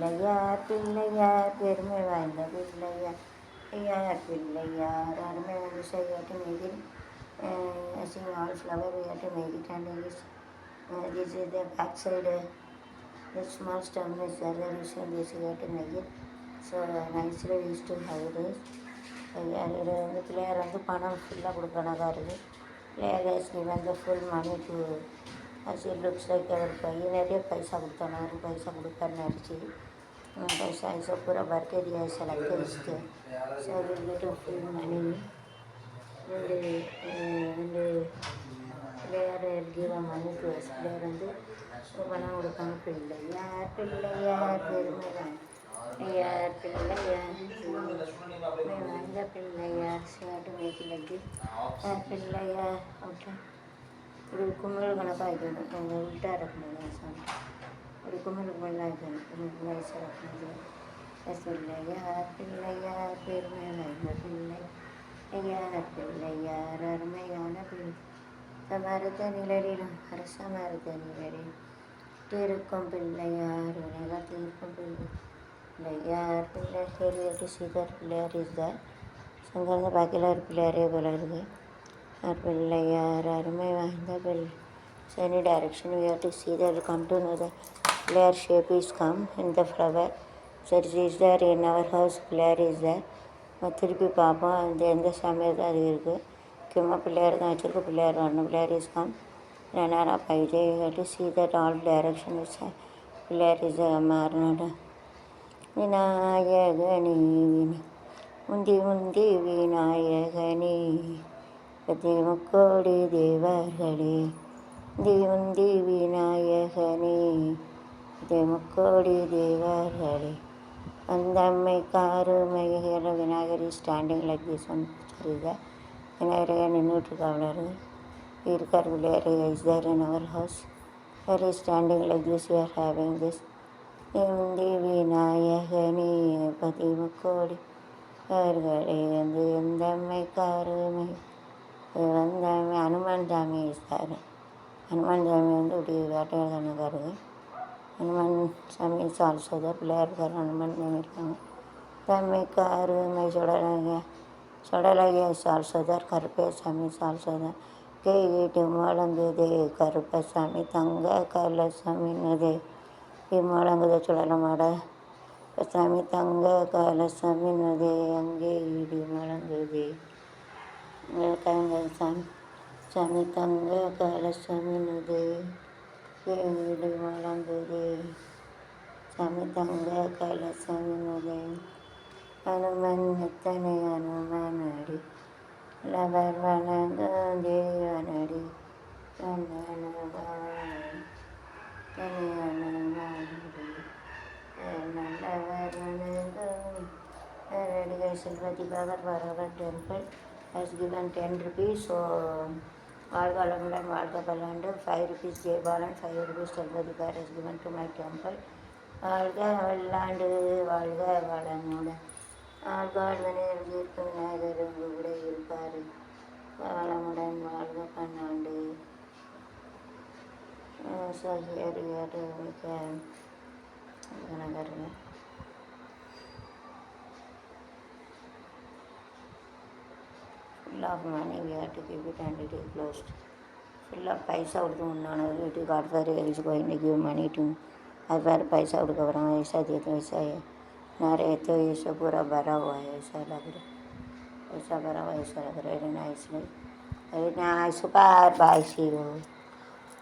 பிள்ளையார் பிள்ளையார் பெருமை வாய்ந்த பிள்ளையார் யார் பிள்ளையார் அருமை வந்து செய்யாட்டு மேகில் sing all flower we have to make it and this is the back side the small stem is there this we have to make it so nicely we used to have this இது வந்து பிள்ளையார் வந்து பணம் ஃபுல்லாக கொடுக்கறதா இருக்குது Pillaiyar has given the full money to as it looks like அவர் பையன் நிறைய பைசா கொடுத்தானே அவர் பைசா கொடுப்பாருன்னு நினச்சி பைசா ஐசா பூரா பர்த்டே दिया ऐसा लगता है इसके so we will get a full money and Pillaiyar give a money to us Pillaiyar வந்து பணம் கொடுப்பாங்க பிள்ளையார் பிள்ளையார் பெருமை பிள்ளையார் பிள்ளையார் வாய்ந்த பிள்ளையார் சேட்டு மேய்க்கு பிள்ளையார் ஓகே ஒரு கும்பல் கணக்காக வைக்கணும் உள்ட்டா இருக்கணும் சாமி ஒரு கும்பலுக்கு மேலே வைக்கணும் வயசாக இருக்கணும் பிள்ளையார் பிள்ளையார் பெருமை வாய்ந்த பிள்ளையார் பிள்ளையார் அருமையான பிள்ளை மருத்த நிழலிலும் அரச மருத்த நிழலில் தீர்க்கும் பிள்ளையார் உலக தீர்க்கும் பிள்ளையார் பிள்ளையார் சீதர் பிள்ளையார் இருந்தார் சங்கரந்த பாக்கியில் ஒரு பிள்ளையாரே போல இருக்குது பிள்ளையார் அருமை வாய்ந்த பிள்ளை so any direction we have to see that we come to know the player shape is come in the flower so it is there in our house player is there திருப்பி பார்ப்போம் அந்த எந்த சமயம் அது இருக்குது முக்கியமாக பிள்ளையார் தான் வச்சுருக்கு பிள்ளையார் வரணும் பிள்ளையார் இஸ் கம் நேராக போயிட்டு you to see that all direction is Pillaiyar is மாறினோட விநாயகனி முந்தி முந்தி விநாயகனி முக்கோடி தேவர்களே முந்தி விநாயகனே முக்கோடி தேவர்களே அந்தம்மை காருமை Vinayagar is standing like this one சரிதா விநாயகரையா நின்றுட்டுருக்கா அவ்வளோ இருக்கார் Pillaiyar is there in our house where is standing like this you are having this முந்தி விநாயகனே முக்கோடி அவர்களே வந்து எந்தம்மை காருமை வந்தாமே ஹனுமான் சாமி சார் ஹனுமான் சாமி வந்து இப்படி வேட்டையாட தானே ஹனுமான் சாமி இஸ் ஆல்சோ தான் பிள்ளையார் இருக்கார் ஹனுமான் சாமி இருக்காங்க தம்மைக்கு அருமை சொடலகை இஸ் ஆல்சோ தான் கருப்பசாமி இஸ் ஆல்சோ தான் கேட்டு முழங்குதே கருப்பசாமி தங்க கலசாமின்னதே முழங்குதே சுடலமாட சாமி தங்க கலசாமின்னதே அங்கே இடி முழங்குதே சாமி சாமி தங்க கலசமினுதே கேடு வழங்குதே சாமி தங்க கலசமினுதே அனுமன் எத்தனை அனுமன் அடி லவர் வணங்குதே அனடி நல்லவர் வணங்கும் Selvathi பகர் வரவர் temple has given 10 rupees so வாழ்க வளமுடன் வாழ்க பல்லாண்டு 5 rupees Jayabalan 5 rupees செல்வதிகார் has given to my temple வாழ்க வல்லாண்டு வாழ்க வளமுடன் வாழ்வாழ்வனை இருக்கும் விநாயகர் உங்கள் கூட இருப்பார் வளமுடன் வாழ்க பன்னாண்டு சகியாரியார் மிக்க நகருங்க full of money we have to keep it and it is closed full of पैसा கொடுத்து முன்னானது it is God for is going to give money to அது வேறு पैसा கொடுக்க போகிறாங்க ऐसा देते वैसा है नारे तो ये सब पूरा भरा हुआ है ऐसा लग रहा ऐसा भरा हुआ ऐसा लग रहा है वेरी नाइस सुपर बाय सी हो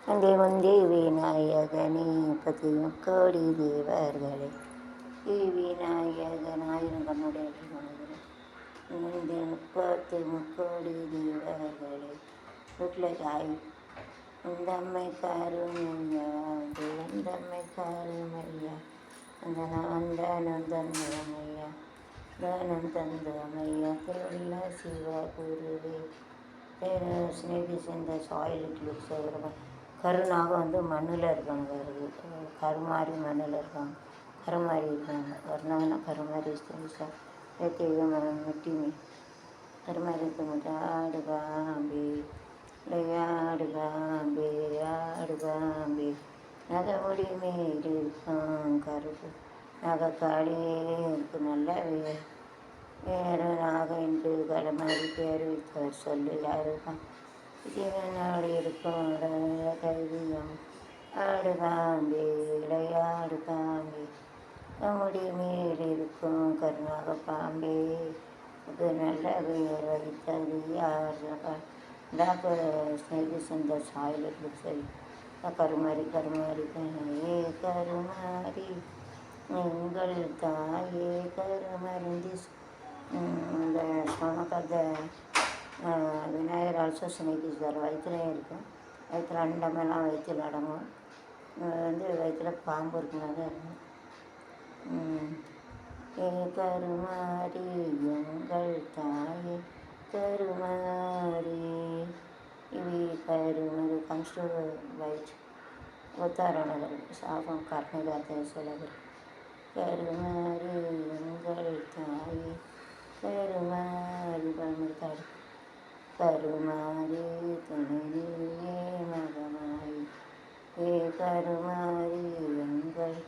முந்தி முந்தி விநாயகனே பதி முக்கோடி தேவர்களே விநாயகன் ஆயிரம் கண்ணுடைய முந்தி முக்கோடி தேவர்களே வீட்டில் அந்தம்மை காருமையா அந்தம்மை காருமையா அந்த நந்தனமையா தானம் தந்தமையா திருவிழா சிவா குருவே ஸ்னேக் இஸ் இந்த சாயில் இட் லுக்ஸ் கருநாகம் வந்து மண்ணில் இருக்காங்க வருது கருமாறி மண்ணில் இருக்காங்க கருமாறி இருக்காங்க கருநாகனா கருமாறி சார் மிட்டி மீ கருமாறி இருக்க மாட்டேன் ஆடுகாம்பி ஆடுகாம்பி ஆடுகாம்பி நகமுடி மேல் இருக்கான் கருப்பு நகைக்காடி எனக்கு நல்ல வேறு நாகம் என்று கடமாரி பேர் வைத்தவர் சொல்லு யாருக்கும் ஜீவனோடு இருக்கும் கைவியம் ஆடு காம்பி விளையாடு காம்பி முடி மேல் இருக்கும் கருணாக பாம்பே அது நல்ல பெயர் வைத்தது யார் டாக்டர் ஸ்நேகி சுந்தர் சாயில் சரி கருமாரி கருமாரி ஏ கருமாரி உங்கள் தாயே கருமருந்தி இந்த stomach Vinayagar also snake is there வயிற்றுலையும் இருக்கும் வயிற்றுல அண்டமெல்லாம் வயிற்றில் அடங்கும் வயிற்றுல பாம்பு இருக்குனால இருக்கும் ஏ கருமாரி எங்கள் தாயே கருமாரி இவி கருமரு comes to white உத்தாரணகர் சாபம் கர்ணகாத்தை சொல்லவர் கருமாரி எங்கள் தாயே கருமாரி பழமுத்தாடு கருமாரி துணையே மகமாய் ஏ கருமாரி எங்கள்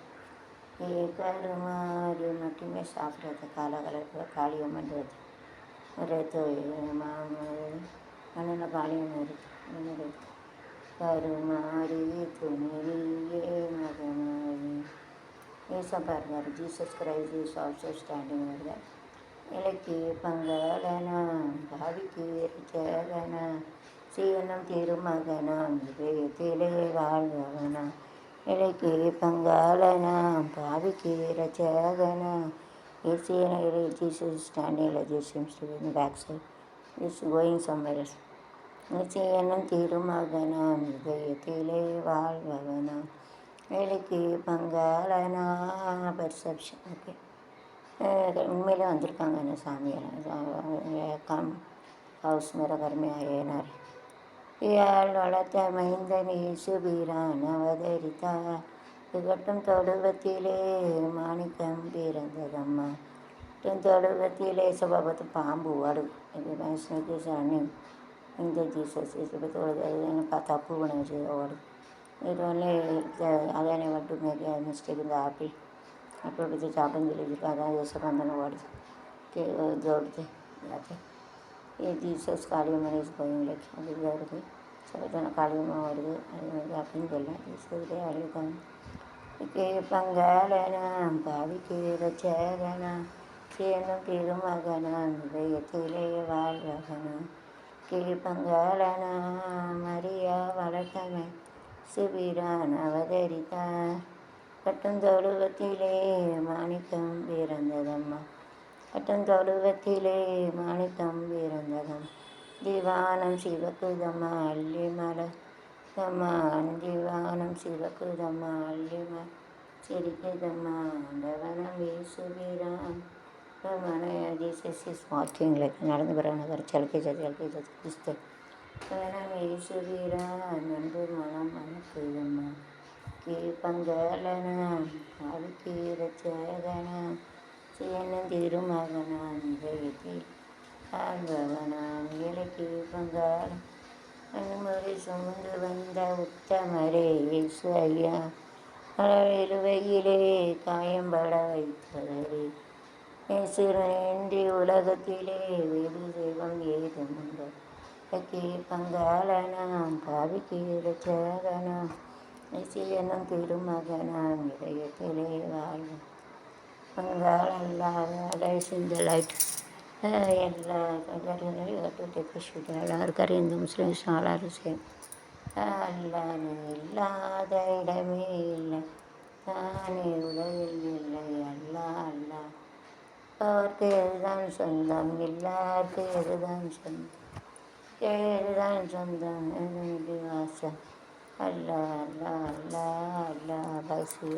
ஏ கருமாரி மட்டுமே சாப்பிட்றது காலகாலத்தில் காளியம்மன் रहते மண்ணில் காளியம்மன் இருக்குது கருமாரி துணையே மகமாரி ஏசப்பாருக்கார் Jesus Christ is also standing வருது இலக்கிய பங்காளனாம் பாவிக்கு சேகனா சீவனம் திருமகனாம் இதயத்திலே வாழ்வனாம் இலக்கிய பங்காளனாம் பாவிக்கு Sekana Jesus standing like this seems to be in the backside. It's going somewhere else. நிச்சயனும் திருமகனாம் இதயத்திலே வாழ்வனாம் இலக்கிய பங்காளனா பெர்செப்ஷன் ஓகே உண்மையிலே வந்திருக்காங்க அந்த சாமியார் ஹவுஸ் மேலே கருமையாக ஏனார் யாழ் வளர்த்த மைந்தன் இயேசுபிரான் அவதரித்தார் திகட்டும் தொழுவத்திலே மாணிக்கம் பிறந்ததம்மா தொழுவத்திலே சபாபத்து பாம்பு ஓடும் இது ஸ்னேகிசானி இந்த ஜீசஸ் எனக்கு தப்பு பண்ணி ஓடும் இது ஒன்று அதானே மட்டும் மிஸ்டேக் இந்த ஆப்பிள் ஆப்பிள் பற்றி சாப்பிட்டு சொல்லிட்டு அதான் யோசப்பந்தன ஓடுது ஜோடுது எல்லாத்தையும் ये जीसस कालियம்மன் இஸ் கோயிங் லைக் அப்படிதான் இருக்குது சில காளியம்மா வருது அது மாதிரி அப்படின்னு சொல்லலாம் ஜீசஸ்லேயே அழுகாங்க பங்காளனாம் பாவிக்கு ரச்சகனாம் சேனும் திருமகனாம் இதயத்திலே வாழ்வகனாம் பங்காளனாம் மரியா வளர்த்தமை சுபிரான் அவதரித்தார் கட்டுந்தொழுவத்திலே மாணிக்கம் பிறந்ததம்மா கட்டுந்தொழுவத்திலே மாணிக்கம் பிறந்ததம் திவானம் சிவக்குதம்மா அள்ளிமலை தம்மா திவானம் சிவக்குதம்மா அள்ளிம சிரிக்குதம்மா ஆண்டவனம் வீசுகிறான் ஜீசஸ் இஸ் வாக்கிங் லைக் நடந்து போகிறாங்க சலுக்கை கிறிஸ்து வனம் வீசுகிறான் நன்று மனம் மணக்குதம்மா பங்காளனா அவிக்கீர சேகனா சேனன் திருமகனான் இதயத்தில் ஆழ்பவனான் இலக்கி பங்காளன் அனுமதி சுமந்து வந்த உத்தமரே இயேசு ஐயா அளவிலுவையிலே காயம்பட வைத்தவரே இயேசுரன்றி உலகத்திலே வேறு தெய்வம் ஏதுமுண்டோ இலக்கி பங்காளனாம் பாவிக்கு இரட்சகனாம் இசையனும் திருமகனாம் இதயத்திலே வாழும் பங்காளல்லாத சிந்தலைட் எல்லா எல்லாருக்காரும் இந்து முஸ்லீம்ஸ் எல்லாரும் சேம் அல்லாது இல்லாத இடமே இல்லை தானே உலகில் இல்லை அல்லா அல்லா அவருக்கு எதுதான் சொந்தம் எல்லாருக்கு எதுதான் சொந்தம் எதுதான் சொந்தம் வாசம் அல்லா அல்லா அல்லா அல்லா பசு